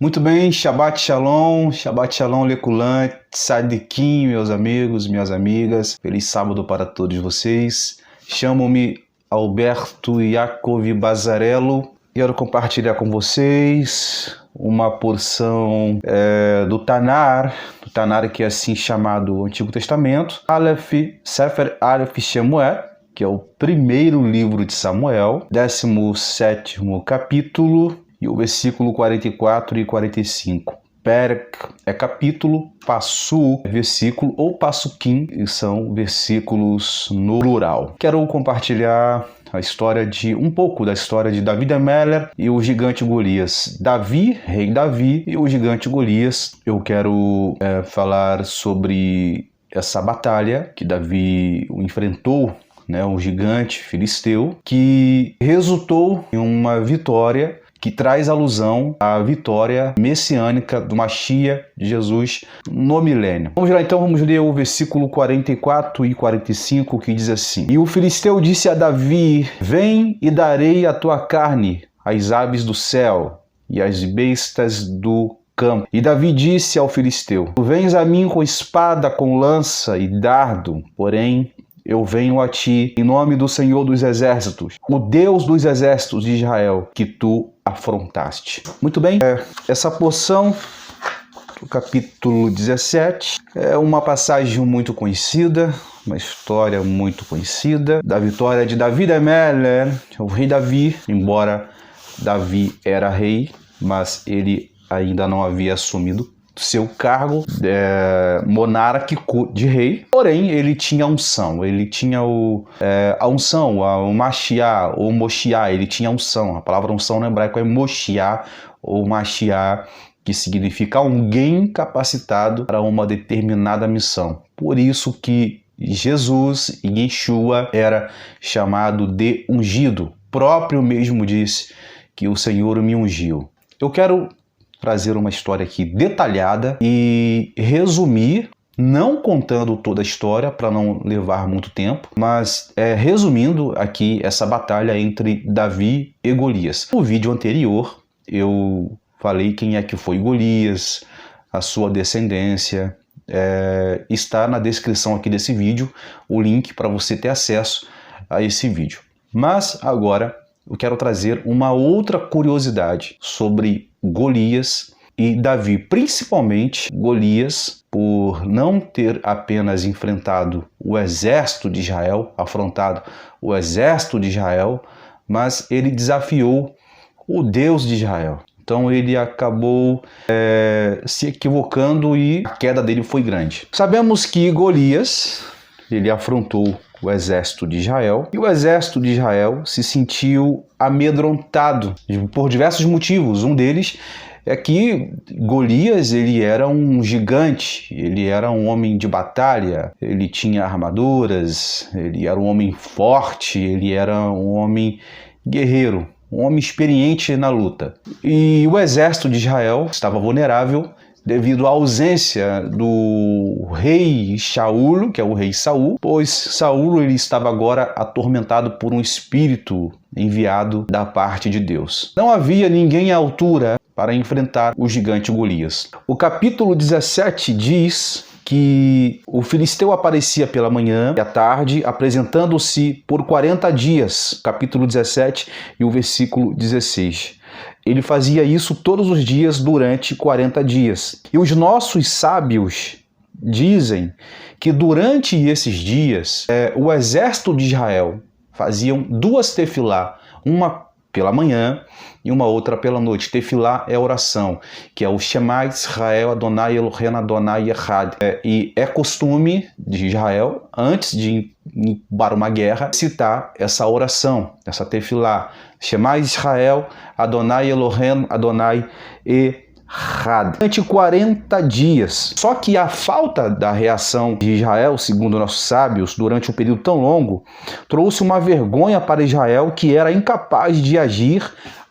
Muito bem, Shabbat Shalom, Leculan, Tzadikim, meus amigos, minhas amigas. Feliz sábado para todos vocês. Chamo-me Alberto Yaakov Bazarello. Quero compartilhar com vocês uma porção do Tanar que é assim chamado Antigo Testamento, Sefer Aleph Shemuel, que é o primeiro livro de Samuel, 17º capítulo, e o versículo 44 e 45. Perek é capítulo, Passuk é versículo, ou Pasukim, são versículos no plural. Quero compartilhar um pouco da história de David Ameller e o gigante Golias. Rei Davi e o gigante Golias. Eu quero falar sobre essa batalha que Davi enfrentou, um gigante filisteu, que resultou em uma vitória que traz alusão à vitória messiânica do Mashiach de Jesus no milênio. Vamos lá então, vamos ler o versículo 44 e 45, que diz assim: E o filisteu disse a Davi: Vem e darei a tua carne às aves do céu e às bestas do campo. E Davi disse ao filisteu: Tu vens a mim com espada, com lança e dardo, porém eu venho a ti em nome do Senhor dos Exércitos, o Deus dos Exércitos de Israel, que tu afrontaste. Muito bem, essa porção do capítulo 17 é uma passagem muito conhecida, uma história muito conhecida, da vitória de David Ameller, o rei Davi. Embora Davi era rei, mas ele ainda não havia assumido seu cargo monárquico de rei, porém ele tinha unção, ele tinha a unção, o Mashiach ou Moshiach, ele tinha unção. A palavra unção no hebraico é Moshiach ou Mashiach, que significa alguém capacitado para uma determinada missão. Por isso que Jesus, Yeshua, era chamado de ungido. O próprio mesmo disse que o Senhor me ungiu. Eu quero trazer uma história aqui detalhada e resumir, não contando toda a história para não levar muito tempo, mas resumindo aqui essa batalha entre Davi e Golias. No vídeo anterior eu falei quem é que foi Golias, a sua descendência. Está na descrição aqui desse vídeo o link para você ter acesso a esse vídeo. Mas agora eu quero trazer uma outra curiosidade sobre Golias e Davi, principalmente Golias, por não ter apenas enfrentado o exército de Israel, afrontado o exército de Israel, mas ele desafiou o Deus de Israel. Então ele acabou se equivocando e a queda dele foi grande. Sabemos que Golias, ele afrontou o exército de Israel, e o exército de Israel se sentiu amedrontado por diversos motivos. Um deles é que Golias, ele era um gigante, ele era um homem de batalha, ele tinha armaduras, ele era um homem forte, ele era um homem guerreiro, um homem experiente na luta. E o exército de Israel estava vulnerável devido à ausência do rei Shaul, que é o rei Saul, pois Saul ele estava agora atormentado por um espírito enviado da parte de Deus. Não havia ninguém à altura para enfrentar o gigante Golias. O capítulo 17 diz que o filisteu aparecia pela manhã e à tarde, apresentando-se por 40 dias, capítulo 17 e o versículo 16. Ele fazia isso todos os dias durante 40 dias. E os nossos sábios dizem que durante esses dias, o exército de Israel faziam duas tefilá, uma pela manhã e uma outra pela noite. Tefilá é oração, que é o Shema Israel Adonai Eloheinu Adonai Echad. E é costume de Israel, antes de ir para uma guerra, citar essa oração, essa tefilá. Shema Israel Adonai Eloheinu Adonai Echad. Durante 40 dias. Só que a falta da reação de Israel, segundo nossos sábios, durante um período tão longo, trouxe uma vergonha para Israel, que era incapaz de agir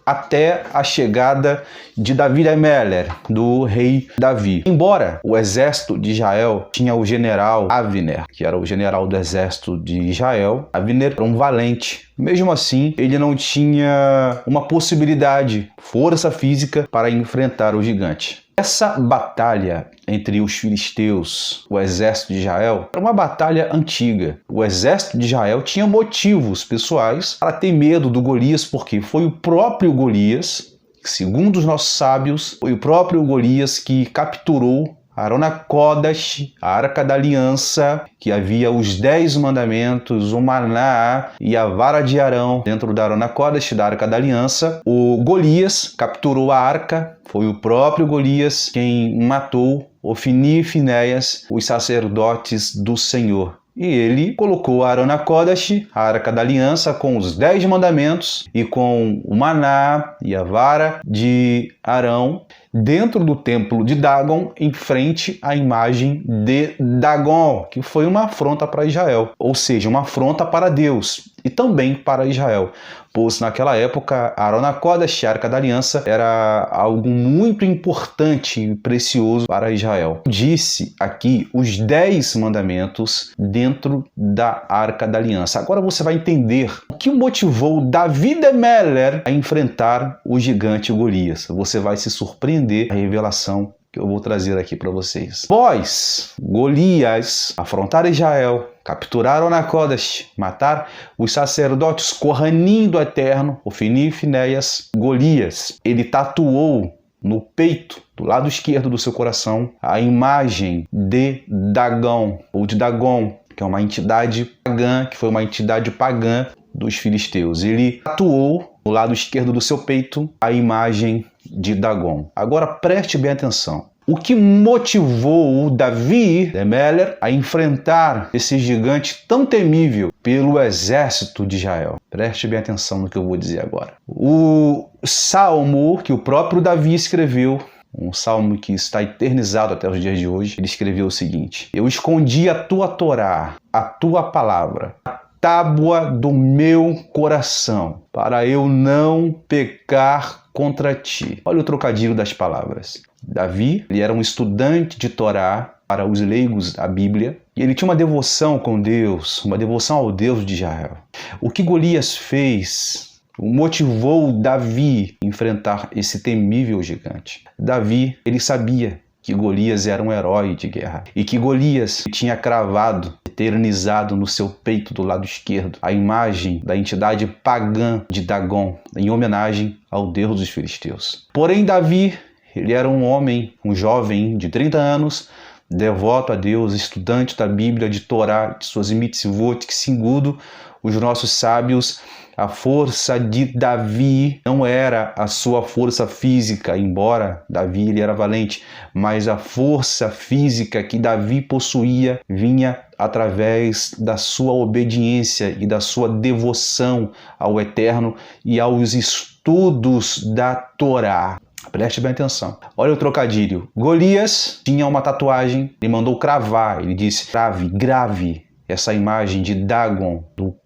até a chegada de Davi Améler, do rei Davi. Embora o exército de Israel tinha o general Avner, que era o general do exército de Israel, Avner era um valente. Mesmo assim, ele não tinha uma possibilidade, força física para enfrentar o gigante. Essa batalha entre os filisteus, o exército de Israel, era uma batalha antiga. O exército de Israel tinha motivos pessoais para ter medo do Golias, porque foi o próprio Golias, segundo os nossos sábios, foi o próprio Golias que capturou Arona Kodash, a Arca da Aliança, que havia os 10 mandamentos, o maná e a vara de Arão dentro da Arona Kodash, da Arca da Aliança. O Golias capturou a arca, foi o próprio Golias quem matou Ofni e Finéias, os sacerdotes do Senhor. E ele colocou a Arona Kodash, a Arca da Aliança, com os 10 mandamentos e com o maná e a vara de Arão dentro do templo de Dagon, em frente à imagem de Dagon, que foi uma afronta para Israel, ou seja, uma afronta para Deus e também para Israel, pois naquela época a Arona Kodash, a Arca da Aliança, era algo muito importante e precioso para Israel. Disse aqui os 10 mandamentos dentro da Arca da Aliança. Agora você vai entender o que motivou Davi Améler a enfrentar o gigante Golias. Você vai se surpreender a revelação que eu vou trazer aqui para vocês. Após Golias afrontar Israel, capturar Arona Kodash, matar os sacerdotes Kohanim do Eterno, Ofni e Finéias, Golias, ele tatuou no peito, do lado esquerdo do seu coração, a imagem de Dagon, ou de Dagon, que é uma entidade pagã, que foi uma entidade pagã dos filisteus. Ele tatuou no lado esquerdo do seu peito a imagem de Dagon. Agora preste bem atenção. O que motivou o Davi Améler a enfrentar esse gigante tão temível pelo exército de Israel? Preste bem atenção no que eu vou dizer agora. O salmo que o próprio Davi escreveu, um salmo que está eternizado até os dias de hoje, ele escreveu o seguinte: eu escondi a tua Torá, a tua palavra, tábua do meu coração, para eu não pecar contra ti. Olha o trocadilho das palavras. Davi, ele era um estudante de Torá, para os leigos da Bíblia, e ele tinha uma devoção com Deus, uma devoção ao Deus de Israel. O que Golias fez motivou Davi a enfrentar esse temível gigante. Davi, ele sabia que Golias era um herói de guerra e que Golias tinha cravado, eternizado no seu peito do lado esquerdo a imagem da entidade pagã de Dagon, em homenagem ao Deus dos filisteus. Porém, Davi, ele era um homem, um jovem de 30 anos, devoto a Deus, estudante da Bíblia, de Torá, de suas mitzvot, que segundo os nossos sábios, a força de Davi não era a sua força física, embora Davi ele era valente, mas a força física que Davi possuía vinha através da sua obediência e da sua devoção ao Eterno e aos estudos da Torá. Preste bem atenção. Olha o trocadilho. Golias tinha uma tatuagem, ele mandou cravar, ele disse: grave essa imagem de Dagon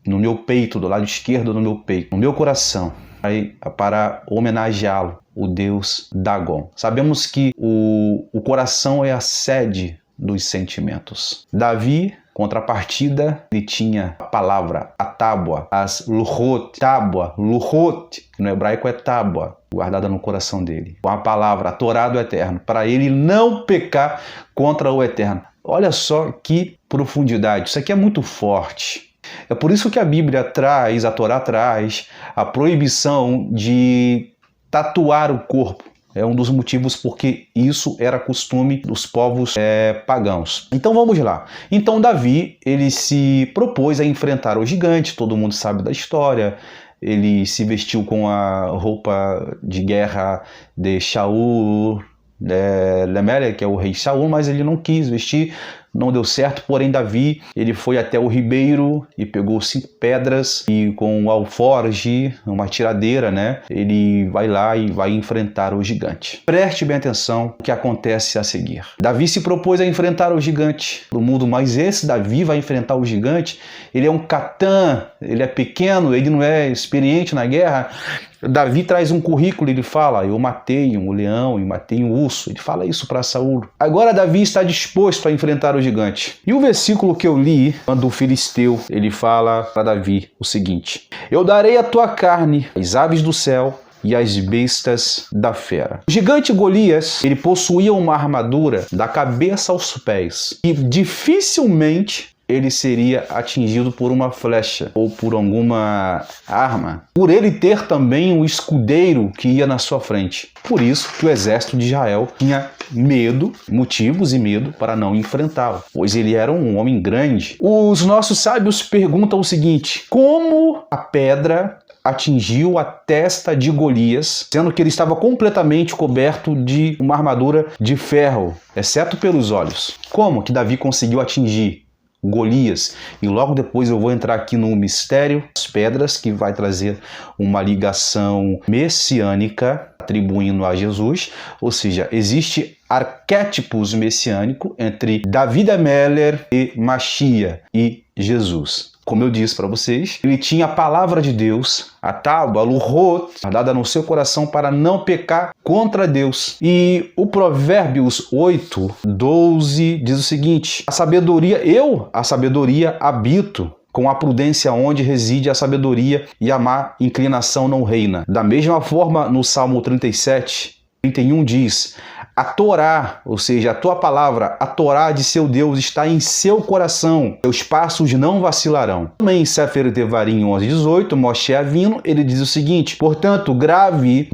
no meu peito, do lado esquerdo do meu peito, no meu coração, para homenageá-lo, o deus Dagon. Sabemos que o coração é a sede dos sentimentos. Davi, contrapartida, ele tinha a palavra, a tábua, as luchot, tábua, luchot, que no hebraico é tábua, guardada no coração dele. Com a palavra, a Torá do Eterno, para ele não pecar contra o Eterno. Olha só que profundidade, isso aqui é muito forte. É por isso que a Bíblia traz, a Torá traz, a proibição de tatuar o corpo. É um dos motivos porque isso era costume dos povos pagãos. Então vamos lá. Então Davi, ele se propôs a enfrentar o gigante, todo mundo sabe da história. Ele se vestiu com a roupa de guerra de Shaul, Lemélia, que é o rei Saul, mas ele não quis vestir não deu certo, porém Davi, ele foi até o ribeiro e pegou 5 pedras e com um alforge, uma tiradeira, né, ele vai lá e vai enfrentar o gigante. Preste bem atenção o que acontece a seguir. Davi se propôs a enfrentar o gigante do mundo, mas esse Davi vai enfrentar o gigante, ele é um Catan, ele é pequeno, ele não é experiente na guerra. Davi traz um currículo, ele fala, eu matei um leão e matei um urso. Ele fala isso para Saul. Agora Davi está disposto a enfrentar o gigante. E o versículo que eu li, quando o filisteu, ele fala para Davi o seguinte: eu darei a tua carne às aves do céu e as bestas da fera. O gigante Golias, ele possuía uma armadura da cabeça aos pés e dificilmente ele seria atingido por uma flecha ou por alguma arma, por ele ter também um escudeiro que ia na sua frente. Por isso que o exército de Israel tinha medo, motivos e medo para não enfrentá-lo, pois ele era um homem grande. Os nossos sábios perguntam o seguinte: como a pedra atingiu a testa de Golias, sendo que ele estava completamente coberto de uma armadura de ferro, exceto pelos olhos? Como que Davi conseguiu atingir Golias? E logo depois eu vou entrar aqui no mistério das pedras, que vai trazer uma ligação messiânica atribuindo a Jesus, ou seja, existe arquétipos messiânicos entre Davi de Meller e Machia e Jesus. Como eu disse para vocês, ele tinha a palavra de Deus, a tábua, Luhot, dada no seu coração para não pecar contra Deus. E o Provérbios 8:12 diz o seguinte: a sabedoria habito, com a prudência onde reside a sabedoria, e a má inclinação não reina. Da mesma forma, no Salmo 37:31 diz: a Torá, ou seja, a tua palavra, a Torá de seu Deus está em seu coração, seus passos não vacilarão. Também em Sefer Devarim 11:18, Moshe Avino, ele diz o seguinte: portanto, grave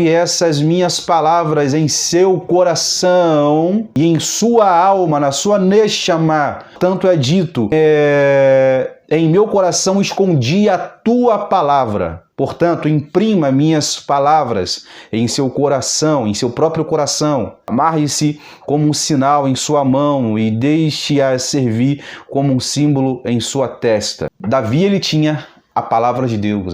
essas minhas palavras em seu coração e em sua alma, na sua neshama. Tanto é dito, em meu coração escondi a tua palavra. Portanto, imprima minhas palavras em seu coração, em seu próprio coração. Amarre-se como um sinal em sua mão e deixe-a servir como um símbolo em sua testa. Davi, ele tinha a palavra de Deus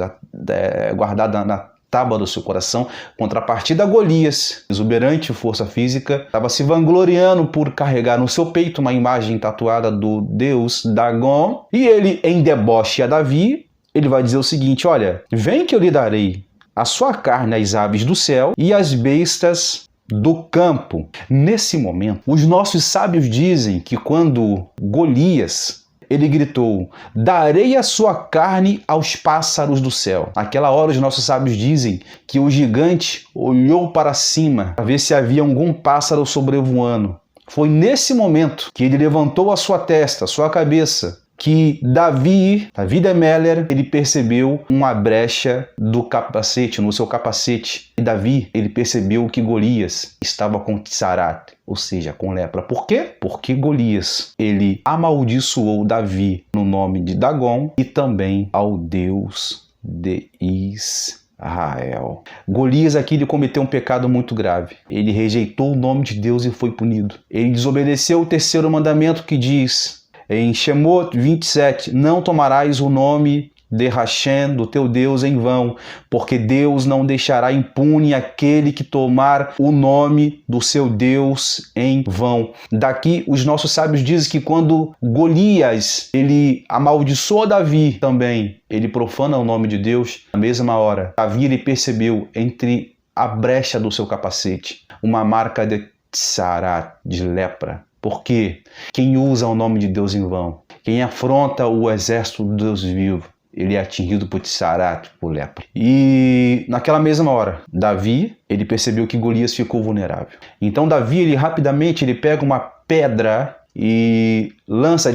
guardada na tábua do seu coração. Contrapartida, Golias, exuberante força física, estava se vangloriando por carregar no seu peito uma imagem tatuada do deus Dagon. E ele, em deboche a Davi, ele vai dizer o seguinte: olha, vem que eu lhe darei a sua carne às aves do céu e às bestas do campo. Nesse momento, os nossos sábios dizem que quando Golias, ele gritou: darei a sua carne aos pássaros do céu. Naquela hora, os nossos sábios dizem que o gigante olhou para cima para ver se havia algum pássaro sobrevoando. Foi nesse momento que ele levantou a sua testa, a sua cabeça, que Davi de Meller, ele percebeu uma brecha do capacete, no seu capacete. E Davi, ele percebeu que Golias estava com tsarat, ou seja, com lepra. Por quê? Porque Golias, ele amaldiçoou Davi no nome de Dagon e também ao Deus de Israel. Golias aqui, ele cometeu um pecado muito grave. Ele rejeitou o nome de Deus e foi punido. Ele desobedeceu o terceiro mandamento, que diz em Shemot 27, não tomarás o nome de Hashem, do teu Deus, em vão, porque Deus não deixará impune aquele que tomar o nome do seu Deus em vão. Daqui, os nossos sábios dizem que quando Golias, ele amaldiçoa Davi também, ele profana o nome de Deus, na mesma hora, Davi, ele percebeu entre a brecha do seu capacete uma marca de tsarat, de lepra. Porque quem usa o nome de Deus em vão, quem afronta o exército do Deus vivo, ele é atingido por tsarat, por lepra. E naquela mesma hora, Davi, ele percebeu que Golias ficou vulnerável. Então Davi, ele rapidamente, ele pega uma pedra e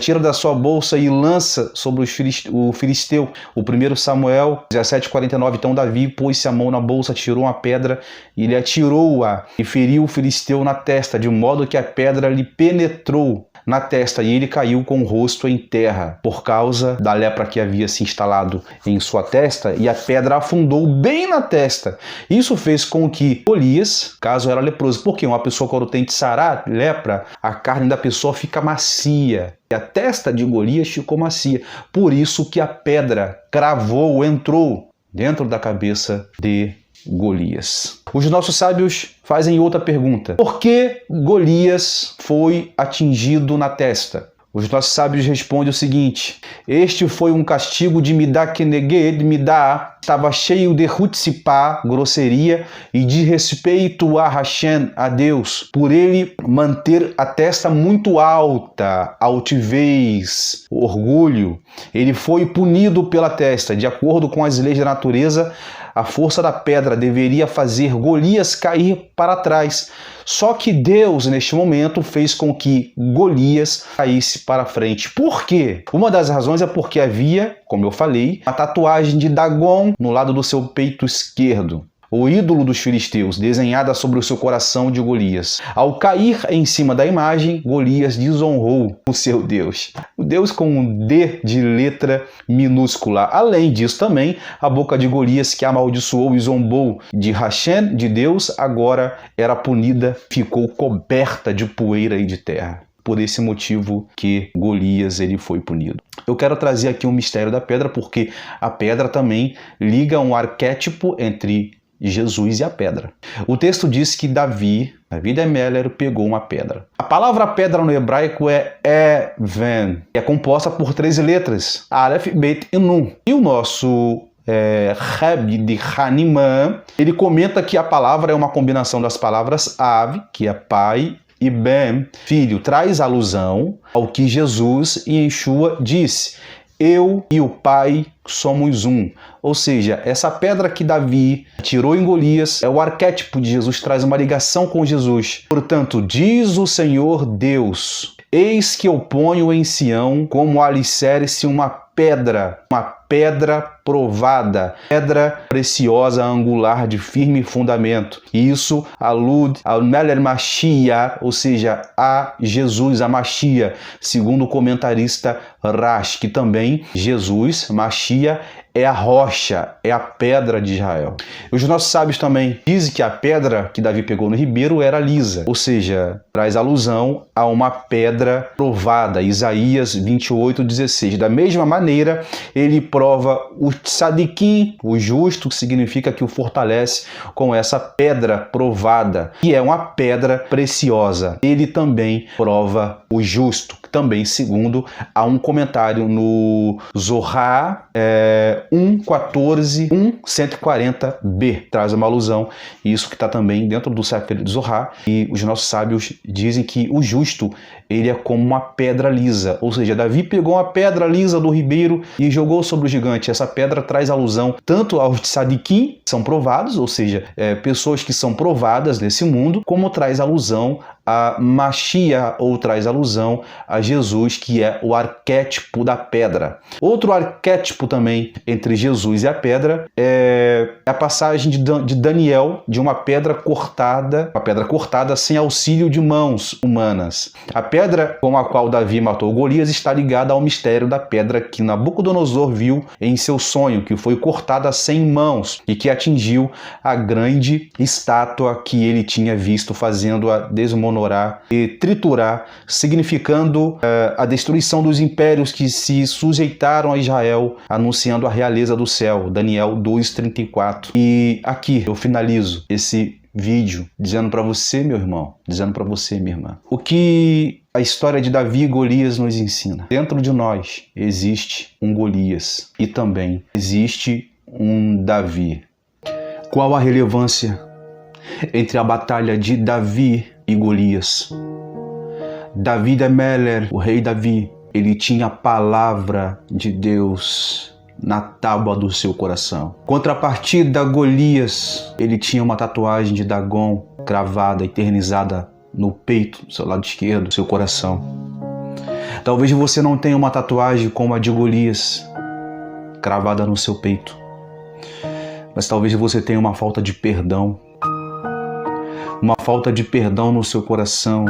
tira da sua bolsa e lança sobre o filisteu. O 1 Samuel 17:49. Então Davi pôs-se a mão na bolsa, tirou uma pedra e ele atirou-a e feriu o filisteu na testa, de modo que a pedra lhe penetrou na testa e ele caiu com o rosto em terra por causa da lepra que havia se instalado em sua testa, e a pedra afundou bem na testa. Isso fez com que Golias, caso era leproso, porque uma pessoa quando tem tzará, lepra, a carne da pessoa fica macia. E a testa de Golias ficou macia. Por isso que a pedra cravou, entrou dentro da cabeça de Golias. Os nossos sábios fazem outra pergunta. Por que Golias foi atingido na testa? Os nossos sábios respondem o seguinte: este foi um castigo de Midá Keneged Midá, estava cheio de hutzipá, grosseria, e de respeito a Hashem, a Deus, por ele manter a testa muito alta, altivez, orgulho. Ele foi punido pela testa. De acordo com as leis da natureza, a força da pedra deveria fazer Golias cair para trás. Só que Deus, neste momento, fez com que Golias caísse para frente. Por quê? Uma das razões é porque havia, como eu falei, uma tatuagem de Dagon no lado do seu peito esquerdo, o ídolo dos filisteus, desenhada sobre o seu coração de Golias. Ao cair em cima da imagem, Golias desonrou o seu Deus. O Deus com um D de letra minúscula. Além disso também, a boca de Golias, que amaldiçoou e zombou de Hashem, de Deus, agora era punida, ficou coberta de poeira e de terra. Por esse motivo que Golias ele foi punido. Eu quero trazer aqui um mistério da pedra, porque a pedra também liga um arquétipo entre Jesus e a pedra. O texto diz que Davi de Meller, pegou uma pedra. A palavra pedra no hebraico é Even, que é composta por 3 letras, Aleph, Bet e Nun. E o nosso Rebbe de Hanimã, ele comenta que a palavra é uma combinação das palavras Av, que é pai, e Ben, filho, traz alusão ao que Jesus e Yeshua disse: eu e o Pai somos um. Ou seja, essa pedra que Davi tirou em Golias é o arquétipo de Jesus, traz uma ligação com Jesus. Portanto, diz o Senhor Deus: eis que eu ponho em Sião como alicerce uma pedra provada, pedra preciosa, angular, de firme fundamento. E isso alude ao Meler Mashiach, ou seja, a Jesus, a Mashiach, segundo o comentarista Rash, que também Jesus, Mashiach, é a rocha, é a pedra de Israel. Os nossos sábios também dizem que a pedra que Davi pegou no ribeiro era lisa, ou seja, traz alusão a uma pedra provada, Isaías 28:16. Da mesma maneira, ele prova o tzadikim, o justo, que significa que o fortalece com essa pedra provada, que é uma pedra preciosa. Ele também prova o justo, também segundo há um comentário no Zohar 1.14, 140b, traz uma alusão, isso que está também dentro do Sefer de Zohar, e os nossos sábios dizem que o justo, ele é como uma pedra lisa, ou seja, Davi pegou uma pedra lisa do ribeiro e jogou sobre o gigante. Essa pedra traz alusão tanto aos tzadikim, que são provados, ou seja, pessoas que são provadas nesse mundo, como traz alusão a Mashiach, ou traz alusão a Jesus, que é o arquétipo da pedra. Outro arquétipo também entre Jesus e a pedra é a passagem de Daniel, de uma pedra cortada sem auxílio de mãos humanas. A pedra com a qual Davi matou Golias está ligada ao mistério da pedra que Nabucodonosor viu em seu sonho, que foi cortada sem mãos e que atingiu a grande estátua que ele tinha visto, fazendo-a desmoronar e triturar, significando a destruição dos impérios que se sujeitaram a Israel, anunciando a realeza do céu, Daniel 2:34. E aqui eu finalizo esse vídeo dizendo para você, meu irmão, dizendo para você, minha irmã, o que a história de Davi e Golias nos ensina. Dentro de nós existe um Golias e também existe um Davi. Qual a relevância entre a batalha de Davi e Golias? Davi de Meller, o rei Davi, ele tinha a palavra de Deus na tábua do seu coração. Contrapartida, Golias, ele tinha uma tatuagem de Dagon cravada, eternizada no peito, do seu lado esquerdo, do seu coração. Talvez você não tenha uma tatuagem como a de Golias, cravada no seu peito, mas talvez você tenha uma falta de perdão no seu coração,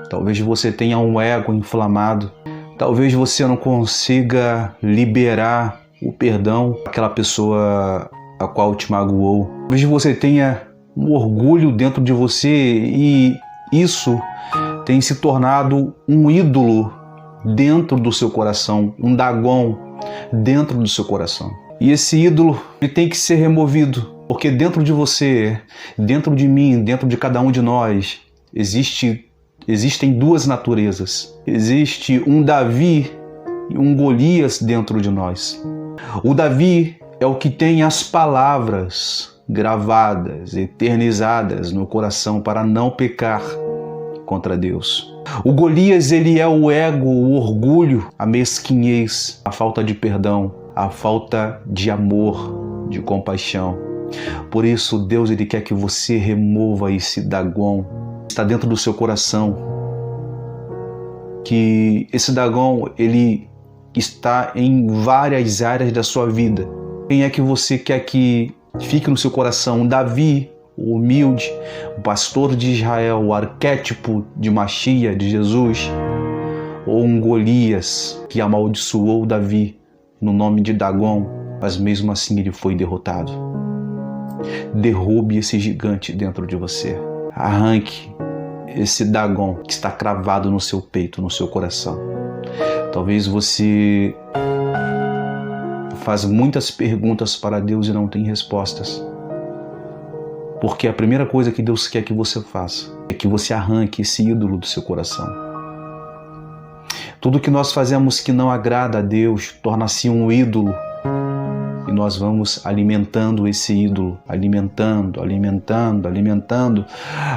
Talvez você tenha um ego inflamado. Talvez você não consiga liberar o perdão àquela pessoa a qual te magoou. Talvez você tenha um orgulho dentro de você e isso tem se tornado um ídolo dentro do seu coração, um Dagon dentro do seu coração. E esse ídolo ele tem que ser removido, porque dentro de você, dentro de mim, dentro de cada um de nós, existem duas naturezas. Existe um Davi e um Golias dentro de nós. O Davi é o que tem as palavras gravadas, eternizadas no coração para não pecar contra Deus. O Golias, ele é o ego, o orgulho, a mesquinhez, a falta de perdão, a falta de amor, de compaixão. Por isso, Deus ele quer que você remova esse Dagon que está dentro do seu coração. Que esse Dagon, ele está em várias áreas da sua vida. Quem é que você quer que fique no seu coração? Um Davi, o humilde, o pastor de Israel, o arquétipo de Machia, de Jesus? Ou um Golias que amaldiçoou Davi no nome de Dagon, mas mesmo assim ele foi derrotado? Derrube esse gigante dentro de você. Arranque esse Dagon que está cravado no seu peito, no seu coração. Talvez você faz muitas perguntas para Deus e não tem respostas. Porque a primeira coisa que Deus quer que você faça é que você arranque esse ídolo do seu coração. Tudo que nós fazemos que não agrada a Deus torna-se um ídolo. E nós vamos alimentando esse ídolo, alimentando,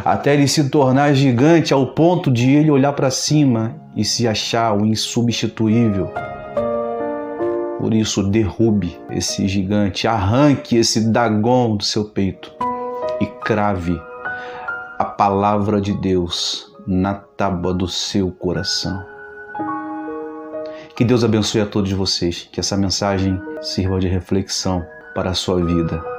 até ele se tornar gigante ao ponto de ele olhar para cima e se achar o insubstituível. Por isso, derrube esse gigante, arranque esse Dagon do seu peito e crave a palavra de Deus na tábua do seu coração. Que Deus abençoe a todos vocês, que essa mensagem sirva de reflexão para a sua vida.